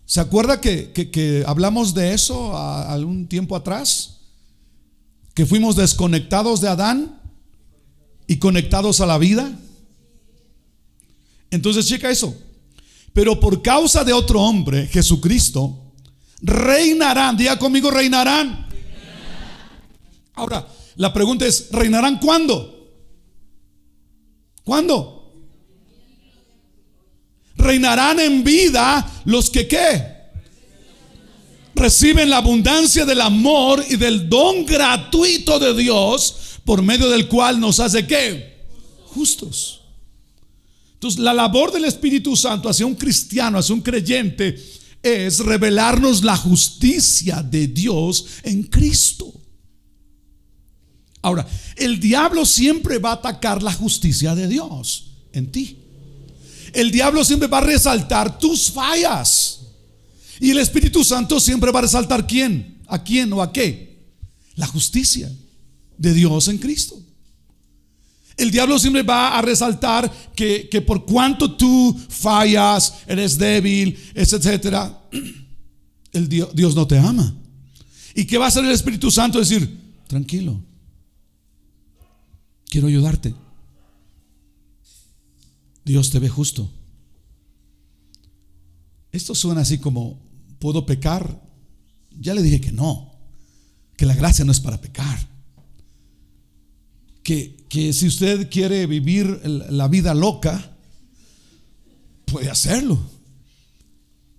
¿Se acuerda que hablamos de eso algún tiempo atrás? Que fuimos desconectados de Adán y conectados a la vida. Entonces checa eso. Pero por causa de otro hombre, Jesucristo, reinarán. Diga conmigo, reinarán. Ahora, la pregunta es, ¿reinarán cuándo? ¿Cuándo? Reinarán en vida los que ¿qué? Reciben la abundancia del amor y del don gratuito de Dios, por medio del cual nos hace ¿qué? Justos. Entonces, la labor del Espíritu Santo hacia un cristiano, hacia un creyente, es revelarnos la justicia de Dios en Cristo. Ahora, el diablo siempre va a atacar la justicia de Dios en ti. El diablo siempre va a resaltar tus fallas. Y el Espíritu Santo siempre va a resaltar ¿quién? ¿A quién o a qué? La justicia de Dios en Cristo. El diablo siempre va a resaltar que por cuanto tú fallas, eres débil, etcétera, Dios no te ama. ¿Y qué va a hacer el Espíritu Santo? Decir, tranquilo, quiero ayudarte. Dios te ve justo. Esto suena así como, ¿puedo pecar? Ya le dije que no, que la gracia no es para pecar. Que si usted quiere vivir la vida loca, puede hacerlo.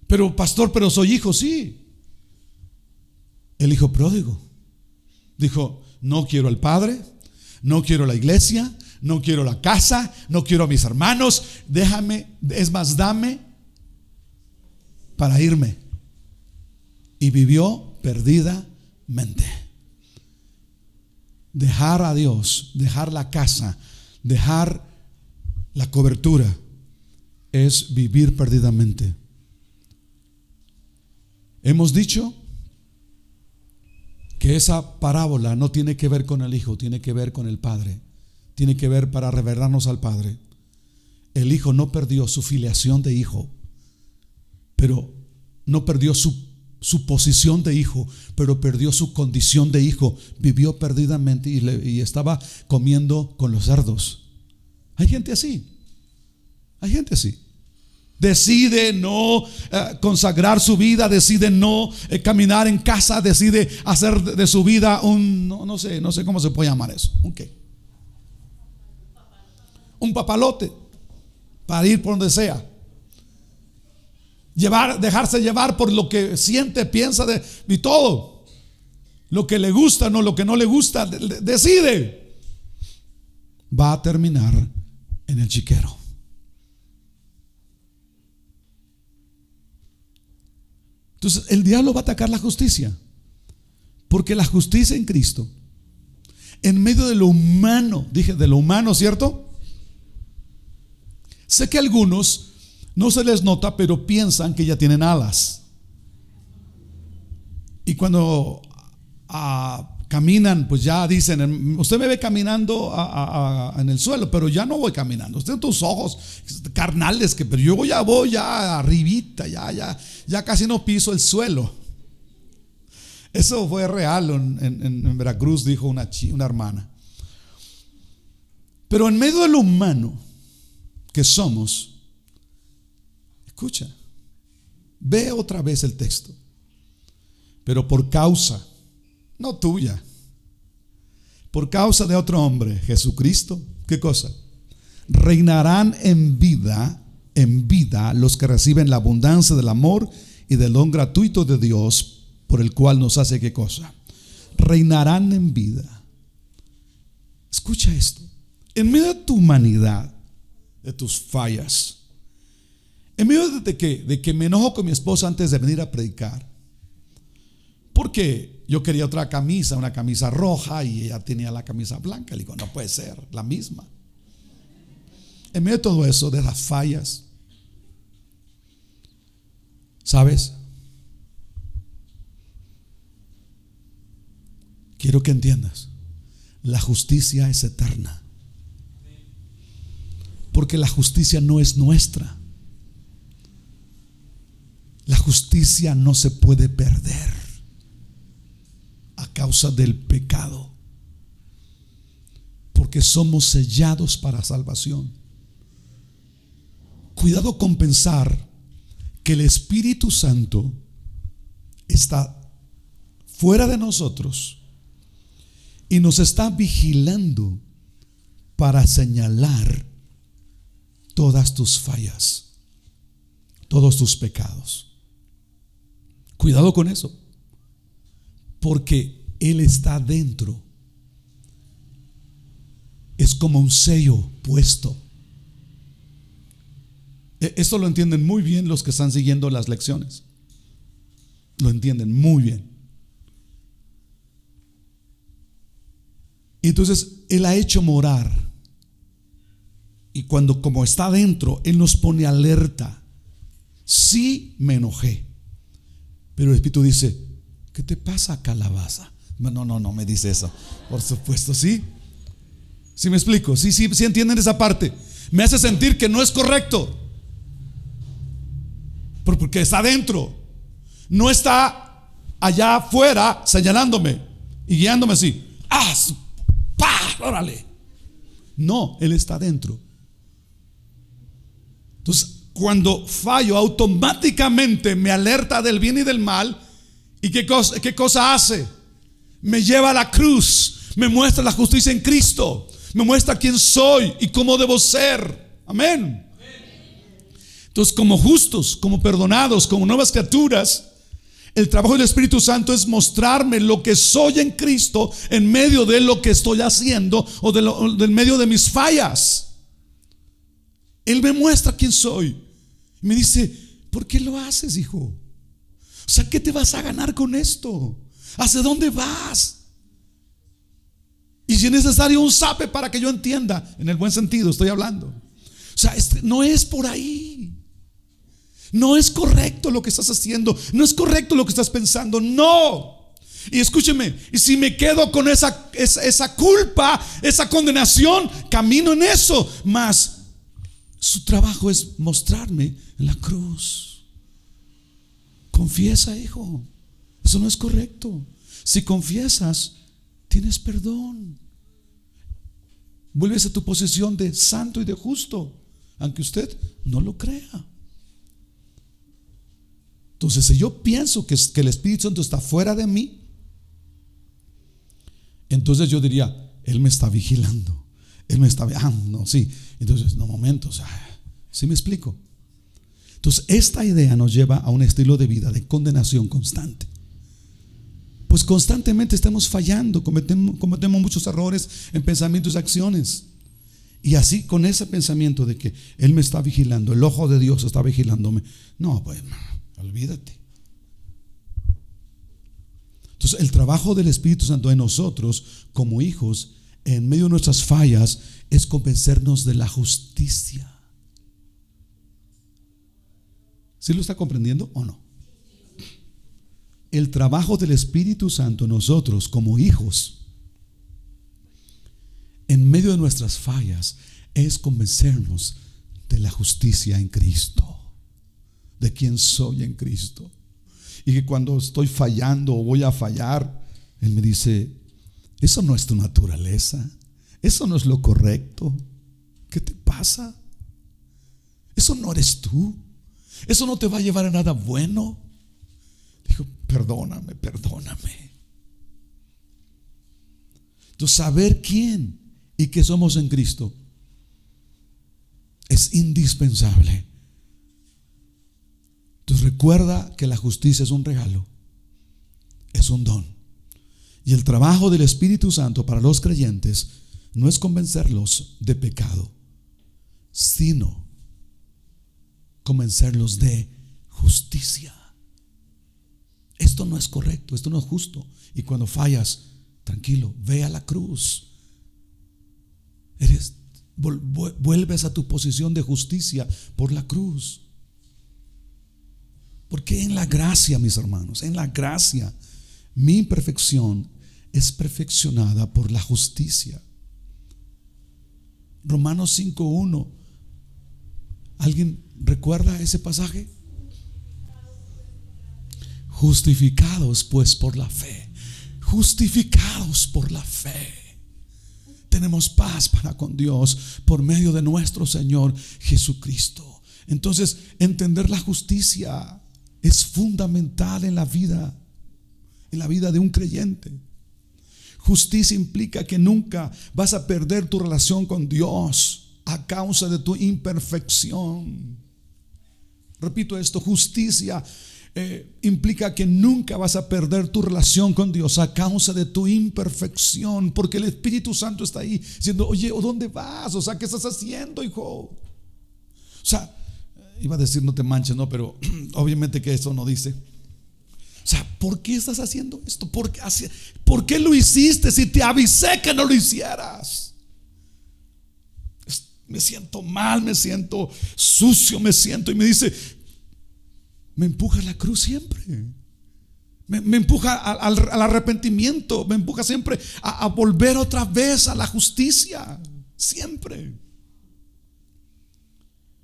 Pero pastor, pero soy hijo, sí. El hijo pródigo dijo, no quiero al padre, no quiero la iglesia, no quiero la casa, no quiero a mis hermanos, déjame, es más, dame para irme. Y vivió perdidamente. Dejar a Dios, dejar la casa, dejar la cobertura, es vivir perdidamente. Hemos dicho que esa parábola no tiene que ver con el hijo, tiene que ver con el padre. Tiene que ver para revelarnos al padre. El hijo no perdió su filiación de hijo, pero no perdió su posición de hijo, pero perdió su condición de hijo. Vivió perdidamente y estaba comiendo con los cerdos. Hay gente así. Hay gente así. Decide no consagrar su vida, decide no caminar en casa, decide hacer de su vida no sé cómo se puede llamar eso. Un papalote para ir por donde sea. Dejarse llevar por lo que siente, piensa y todo. Lo que le gusta, no lo que no le gusta, decide. Va a terminar en el chiquero. Entonces el diablo va a atacar la justicia, porque la justicia en Cristo, en medio de lo humano, dije de lo humano, ¿cierto? Sé que a algunos no se les nota, pero piensan que ya tienen alas. Y cuando caminan, pues ya dicen, usted me ve caminando en el suelo, pero ya no voy caminando. Usted, tus ojos carnales, pero yo ya voy ya arribita, ya casi no piso el suelo. Eso fue real en Veracruz, dijo una hermana. Pero en medio de lo humano que somos, escucha, ve otra vez el texto. Pero por causa, no tuya, por causa de otro hombre, Jesucristo, ¿qué cosa? Reinarán en vida los que reciben la abundancia del amor y del don gratuito de Dios, por el cual nos hace ¿qué cosa? Reinarán en vida. Escucha esto. En medio de tu humanidad, de tus fallas, en medio de que me enojo con mi esposa antes de venir a predicar, porque yo quería otra camisa, una camisa roja, y ella tenía la camisa blanca. Le digo, no puede ser la misma. En medio de todo eso, de las fallas, ¿sabes? Quiero que entiendas, la justicia es eterna, porque la justicia no es nuestra. La justicia no se puede perder a causa del pecado, porque somos sellados para salvación. Cuidado con pensar que el Espíritu Santo está fuera de nosotros y nos está vigilando para señalar todas tus fallas, todos tus pecados. Cuidado con eso, porque Él está dentro. Es como un sello puesto. Esto lo entienden muy bien los que están siguiendo las lecciones. Lo entienden muy bien. Y entonces Él ha hecho morar. Y como está dentro, Él nos pone alerta. Sí me enojé, pero el Espíritu dice, ¿qué te pasa, calabaza? No me dice eso. Por supuesto, sí. ¿Sí me explico? Sí entienden esa parte. Me hace sentir que no es correcto, porque está adentro. no está allá afuera señalándome y guiándome así. Órale. No, Él está dentro. Entonces, cuando fallo, automáticamente me alerta del bien y del mal. ¿Y qué cosa hace? Me lleva a la cruz, me muestra la justicia en Cristo, me muestra quién soy y cómo debo ser. Amén. Entonces, como justos, como perdonados, como nuevas criaturas, el trabajo del Espíritu Santo es mostrarme lo que soy en Cristo en medio de lo que estoy haciendo o del medio de mis fallas. Él me muestra quién soy. Me dice: ¿por qué lo haces, hijo? O sea, ¿qué te vas a ganar con esto? ¿Hacia dónde vas? Y si es necesario un zape para que yo entienda, en el buen sentido estoy hablando. O sea, no es por ahí. No es correcto lo que estás haciendo. No es correcto lo que estás pensando. No. Y escúcheme, y si me quedo con esa culpa, esa condenación, camino en eso. Mas su trabajo es mostrarme en la cruz. Confiesa, hijo. Eso no es correcto. Si confiesas, tienes perdón. Vuelves a tu posición de santo y de justo, aunque usted no lo crea. Entonces, si yo pienso que el Espíritu Santo está fuera de mí, entonces yo diría: Él me está vigilando, Él me está no, sí. Entonces, no, momento, o sea, ¿sí me explico? Entonces, esta idea nos lleva a un estilo de vida de condenación constante. Pues constantemente estamos fallando, cometemos muchos errores en pensamientos y acciones. Y así, con ese pensamiento de que Él me está vigilando, el ojo de Dios está vigilándome, no, pues olvídate. Entonces, el trabajo del Espíritu Santo en nosotros como hijos, en medio de nuestras fallas, es convencernos de la justicia. ¿Sí lo está comprendiendo o no? El trabajo del Espíritu Santo en nosotros como hijos, en medio de nuestras fallas, es convencernos de la justicia en Cristo, de quién soy en Cristo. Y que cuando estoy fallando o voy a fallar, Él me dice: eso no es tu naturaleza, eso no es lo correcto. ¿Qué te pasa? Eso no eres tú, eso no te va a llevar a nada bueno. Dijo: perdóname. Entonces, saber quién y qué somos en Cristo es indispensable. Entonces, recuerda que la justicia es un regalo, es un don. Y el trabajo del Espíritu Santo para los creyentes no es convencerlos de pecado, sino convencerlos de justicia. Esto no es correcto, esto no es justo. Y cuando fallas, tranquilo, ve a la cruz. Vuelves a tu posición de justicia por la cruz. Porque en la gracia, mis hermanos, en la gracia, mi imperfección es perfeccionada por la justicia. Romanos 5:1. ¿Alguien recuerda ese pasaje? Justificados pues por la fe. Justificados por la fe. Tenemos paz para con Dios por medio de nuestro Señor Jesucristo. Entonces, entender la justicia es fundamental en la vida de un creyente. Justicia implica que nunca vas a perder tu relación con Dios a causa de tu imperfección. Repito esto: justicia implica que nunca vas a perder tu relación con Dios a causa de tu imperfección, porque el Espíritu Santo está ahí diciendo: oye, ¿dónde vas? O sea, ¿qué estás haciendo, hijo? O sea, iba a decir no te manches, no, pero obviamente que eso no dice. O sea, ¿por qué estás haciendo esto? ¿Por qué lo hiciste si te avisé que no lo hicieras? Me siento mal, me siento sucio, y me dice, me empuja a la cruz siempre. Me empuja al arrepentimiento, me empuja siempre a volver otra vez a la justicia, siempre.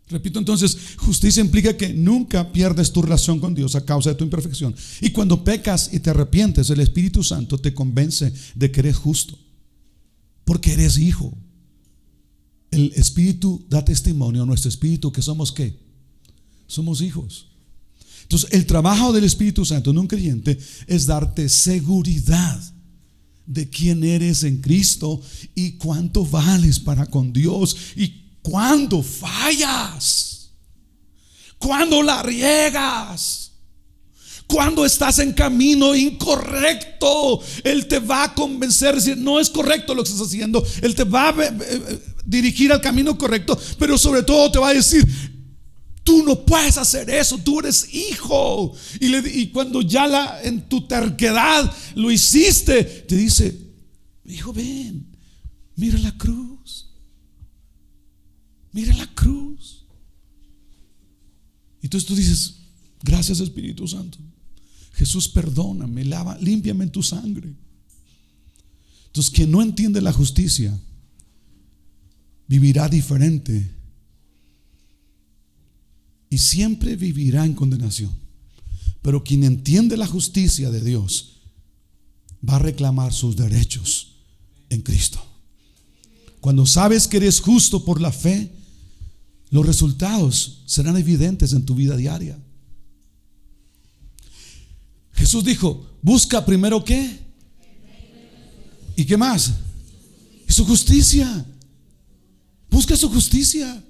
Repito entonces, justicia implica que nunca pierdes tu relación con Dios a causa de tu imperfección. Y cuando pecas y te arrepientes, el Espíritu Santo te convence de que eres justo, porque eres hijo. El Espíritu da testimonio a nuestro espíritu que somos ¿qué? Somos hijos. Entonces el trabajo del Espíritu Santo en un creyente es darte seguridad de quién eres en Cristo y cuánto vales para con Dios. Y cuando fallas, cuando la riegas, cuando estás en camino incorrecto, Él te va a convencer, decir, no es correcto lo que estás haciendo. Él te va a dirigir al camino correcto, pero sobre todo te va a decir, tú no puedes hacer eso, tú eres hijo. Y cuando ya en tu terquedad lo hiciste, te dice, hijo, ven, mira la cruz. Mira la cruz. Entonces tú dices, gracias Espíritu Santo. Jesús, perdóname, lava, límpiame en tu sangre. Entonces quien no entiende la justicia vivirá diferente y siempre vivirá en condenación. Pero quien entiende la justicia de Dios va a reclamar sus derechos en Cristo. Cuando sabes que eres justo por la fe, los resultados serán evidentes en tu vida diaria. Jesús dijo, busca primero ¿qué? ¿Y qué más? Su justicia. Busca su justicia.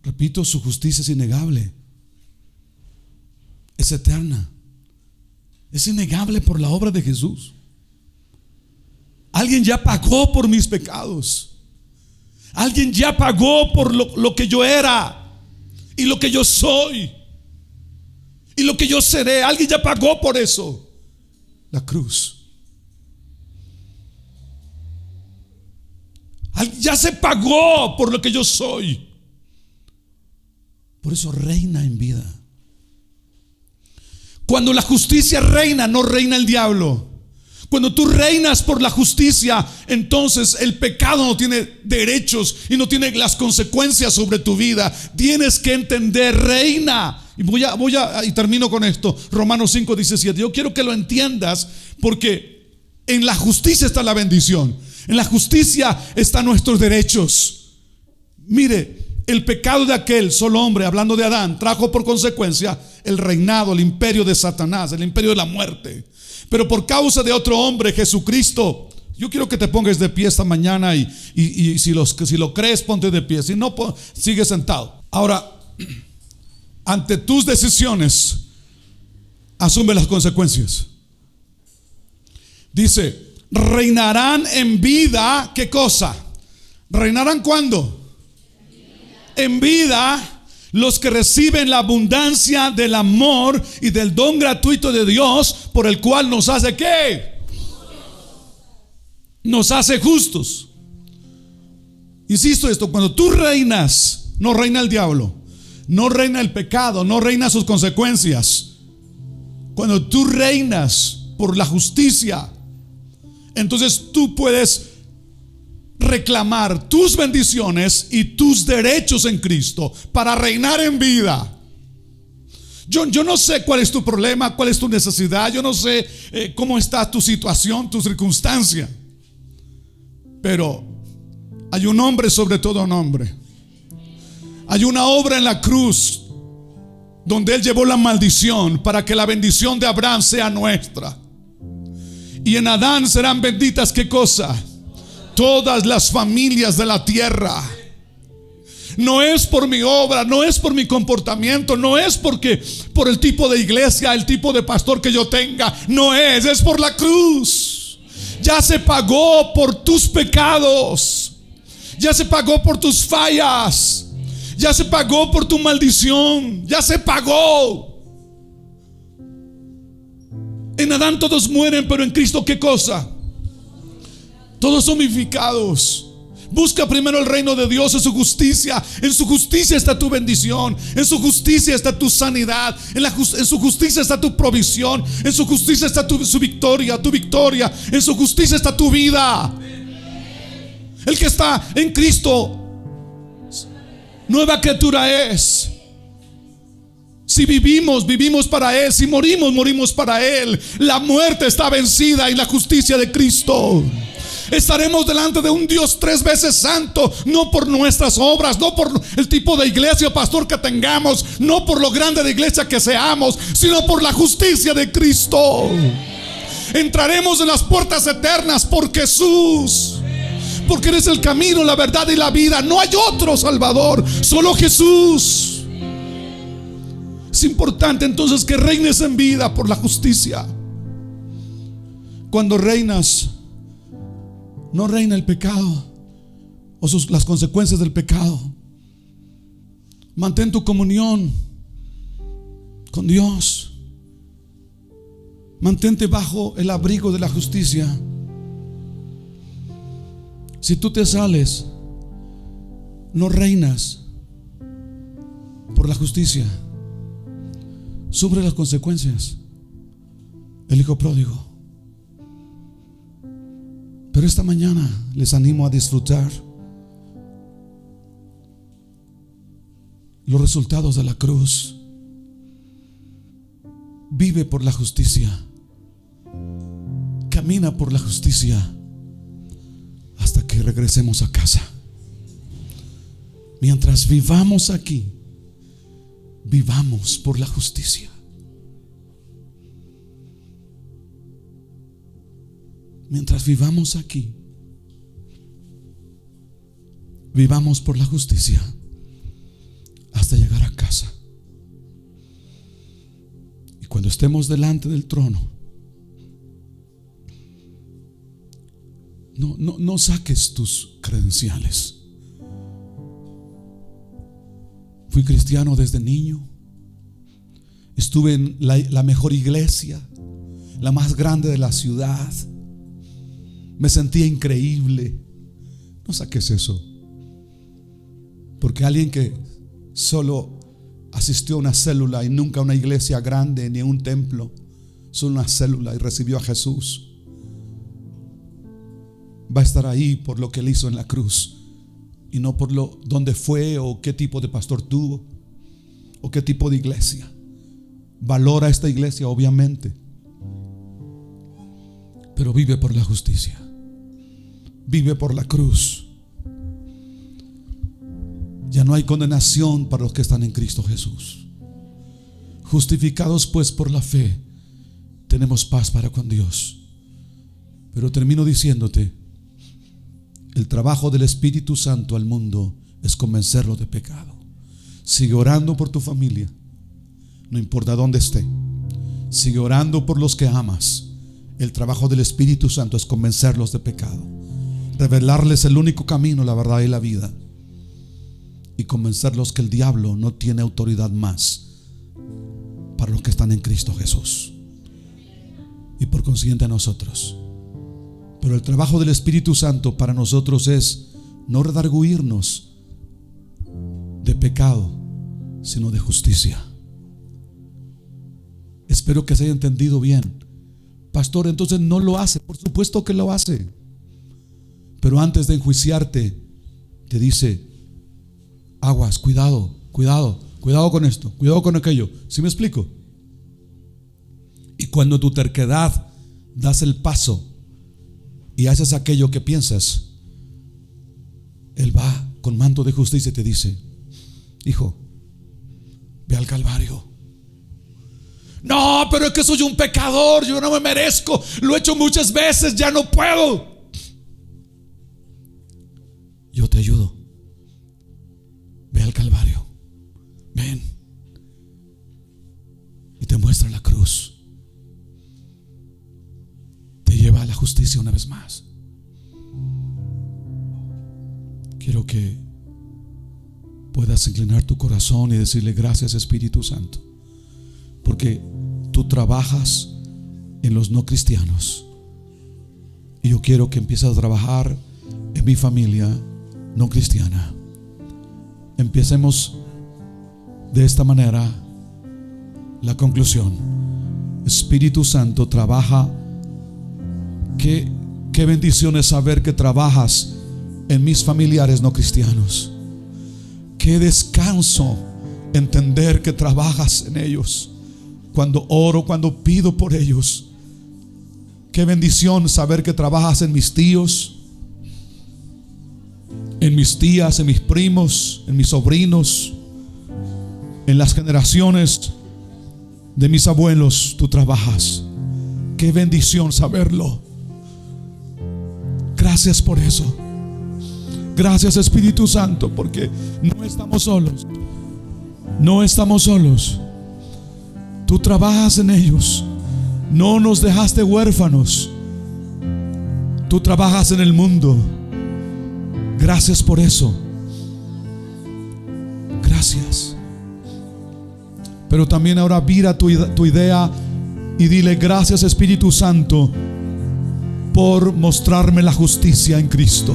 Repito, su justicia es innegable, es eterna, es innegable por la obra de Jesús. Alguien ya pagó por mis pecados. Alguien ya pagó por lo que yo era y lo que yo soy y lo que yo seré. Alguien ya pagó por eso. La cruz. Ya se pagó por lo que yo soy. Por eso reina en vida. Cuando la justicia reina, no reina el diablo. Cuando tú reinas por la justicia, entonces el pecado no tiene derechos y no tiene las consecuencias sobre tu vida. Tienes que entender, reina. Y termino con esto. Romanos 5:17. Yo quiero que lo entiendas, porque en la justicia está la bendición. En la justicia están nuestros derechos. Mire, el pecado de aquel solo hombre, hablando de Adán, trajo por consecuencia el reinado, el imperio de Satanás, el imperio de la muerte. Pero por causa de otro hombre, Jesucristo, yo quiero que te pongas de pie esta mañana y si lo crees, ponte de pie. Si no, sigue sentado. Ahora, ante tus decisiones, asume las consecuencias. Dice, reinarán en vida. ¿Qué cosa? ¿Reinarán cuándo? En vida. Los que reciben la abundancia del amor y del don gratuito de Dios, por el cual nos hace ¿qué? Nos hace justos. Insisto esto, cuando tú reinas, no reina el diablo, no reina el pecado, no reina sus consecuencias. Cuando tú reinas por la justicia, entonces tú puedes reclamar tus bendiciones y tus derechos en Cristo para reinar en vida. Yo no sé cuál es tu problema, cuál es tu necesidad. Yo no sé cómo está tu situación, tu circunstancia. Pero hay un nombre sobre todo nombre. Hay una obra en la cruz donde Él llevó la maldición para que la bendición de Abraham sea nuestra. Y en Adán serán benditas ¿qué cosa? Todas las familias de la tierra. No es por mi obra, no es por mi comportamiento, no es por el tipo de iglesia, el tipo de pastor que yo tenga. No es por la cruz. Ya se pagó por tus pecados. Ya se pagó por tus fallas. Ya se pagó por tu maldición. Ya se pagó. En Adán todos mueren, pero en Cristo ¿qué cosa? Todos son vivificados. Busca primero el reino de Dios y su justicia. En su justicia está tu bendición. En su justicia está tu sanidad. En su justicia está tu provisión. En su justicia está su victoria, tu victoria. En su justicia está tu vida. El que está en Cristo, nueva criatura es. Si vivimos, vivimos para Él. Si morimos, morimos para Él. La muerte está vencida en la justicia de Cristo. Estaremos delante de un Dios 3 veces santo, no por nuestras obras, no por el tipo de iglesia o pastor que tengamos, no por lo grande de iglesia que seamos, sino por la justicia de Cristo. Entraremos en las puertas eternas por Jesús, porque eres el camino, la verdad y la vida. No hay otro Salvador, solo Jesús. Es importante entonces que reines en vida por la justicia. Cuando reinas, no reina el pecado o las consecuencias del pecado. Mantén tu comunión con Dios. Mantente bajo el abrigo de la justicia. Si tú te sales, no reinas por la justicia, sufre las consecuencias. El hijo pródigo. Pero esta mañana les animo a disfrutar los resultados de la cruz. Vive por la justicia. Camina por la justicia hasta que regresemos a casa. Mientras vivamos aquí, vivamos por la justicia. Mientras vivamos aquí, vivamos por la justicia hasta llegar a casa. Y cuando estemos delante del trono, no saques tus credenciales. Fui cristiano desde niño. Estuve en la mejor iglesia, la más grande de la ciudad. Me sentía increíble. No saques eso, porque alguien que solo asistió a una célula y nunca a una iglesia grande ni a un templo, solo una célula, y recibió a Jesús, va a estar ahí por lo que Él hizo en la cruz y no por dónde fue o qué tipo de pastor tuvo o qué tipo de iglesia. Valora esta iglesia, obviamente, pero vive por la justicia. Vive por la cruz. Ya no hay condenación para los que están en Cristo Jesús. Justificados pues por la fe, tenemos paz para con Dios. Pero termino diciéndote, el trabajo del Espíritu Santo al mundo es convencerlo de pecado. Sigue orando por tu familia, no importa dónde esté. Sigue orando por los que amas. El trabajo del Espíritu Santo es convencerlos de pecado, revelarles el único camino, la verdad y la vida, y convencerlos que el diablo no tiene autoridad más para los que están en Cristo Jesús, y por consiguiente nosotros. Pero el trabajo del Espíritu Santo para nosotros es no redarguirnos de pecado, sino de justicia. Espero que se haya entendido bien. Pastor, entonces no lo hace. Por supuesto que lo hace, pero antes de enjuiciarte te dice: aguas, cuidado, cuidado, cuidado con esto, cuidado con aquello. ¿Sí me explico? Y cuando tu terquedad das el paso y haces aquello que piensas, Él va con manto de justicia y te dice: hijo, ve al Calvario. No, pero es que soy un pecador, yo no me merezco, lo he hecho muchas veces, ya no puedo. Yo te ayudo. Ve al Calvario. Ven. Y te muestra la cruz. Te lleva a la justicia una vez más. Quiero que puedas inclinar tu corazón y decirle: gracias, Espíritu Santo, porque tú trabajas en los no cristianos, y yo quiero que empieces a trabajar en mi familia no cristiana. Empecemos de esta manera la conclusión. Espíritu Santo, trabaja. Qué bendición es saber que trabajas en mis familiares no cristianos. Qué descanso entender que trabajas en ellos. Cuando oro, cuando pido por ellos. Qué bendición saber que trabajas en mis tíos, en mis tías, en mis primos, en mis sobrinos, en las generaciones de mis abuelos. Tú trabajas. Qué bendición saberlo. Gracias por eso. Gracias, Espíritu Santo, porque no estamos solos. No estamos solos. Tú trabajas en ellos. No nos dejaste huérfanos. Tú trabajas en el mundo. Gracias por eso. Gracias. Pero también ahora vira tu idea y dile: gracias, Espíritu Santo, por mostrarme la justicia en Cristo,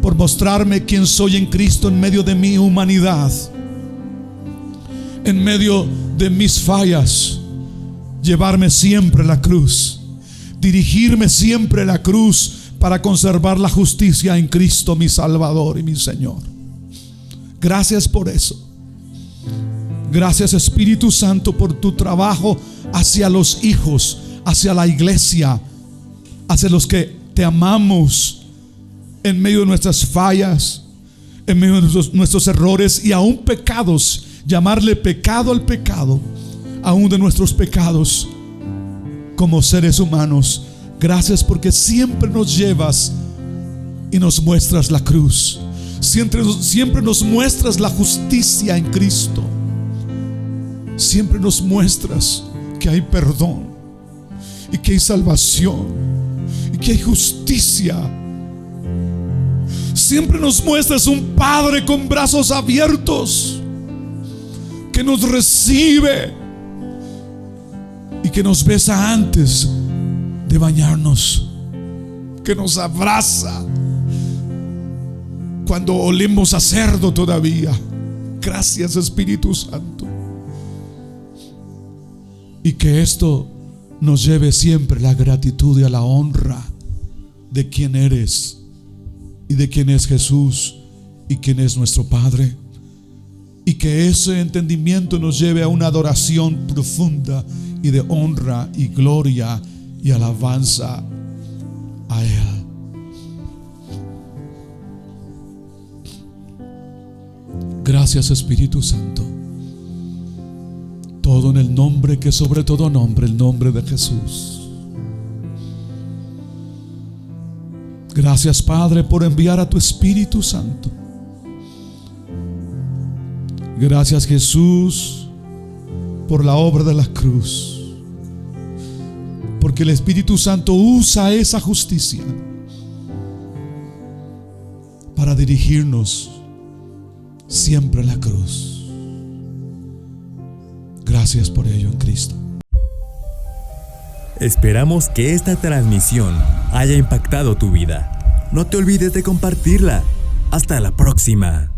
por mostrarme quién soy en Cristo en medio de mi humanidad, en medio de mis fallas. Llevarme siempre la cruz, dirigirme siempre a la cruz para conservar la justicia en Cristo, mi Salvador y mi Señor. Gracias por eso. Gracias, Espíritu Santo, por tu trabajo hacia los hijos, hacia la iglesia, hacia los que te amamos, en medio de nuestras fallas, en medio de nuestros errores y aún pecados. Llamarle pecado al pecado, aún de nuestros pecados como seres humanos. Gracias porque siempre nos llevas y nos muestras la cruz. Siempre nos muestras la justicia en Cristo. Siempre nos muestras que hay perdón y que hay salvación y que hay justicia. Siempre nos muestras un Padre con brazos abiertos, que nos recibe y que nos besa antes de bañarnos, que nos abraza cuando olemos a cerdo todavía. Gracias, Espíritu Santo. Y que esto nos lleve siempre a la gratitud y a la honra de quién eres y de quién es Jesús y quién es nuestro Padre. Y que ese entendimiento nos lleve a una adoración profunda y de honra y gloria y alabanza a Él. Gracias, Espíritu Santo. Todo en el nombre que sobre todo nombre, el nombre de Jesús. Gracias, Padre, por enviar a tu Espíritu Santo. Gracias, Jesús, por la obra de la cruz, porque el Espíritu Santo usa esa justicia para dirigirnos siempre a la cruz. Gracias por ello en Cristo. Esperamos que esta transmisión haya impactado tu vida. No te olvides de compartirla. Hasta la próxima.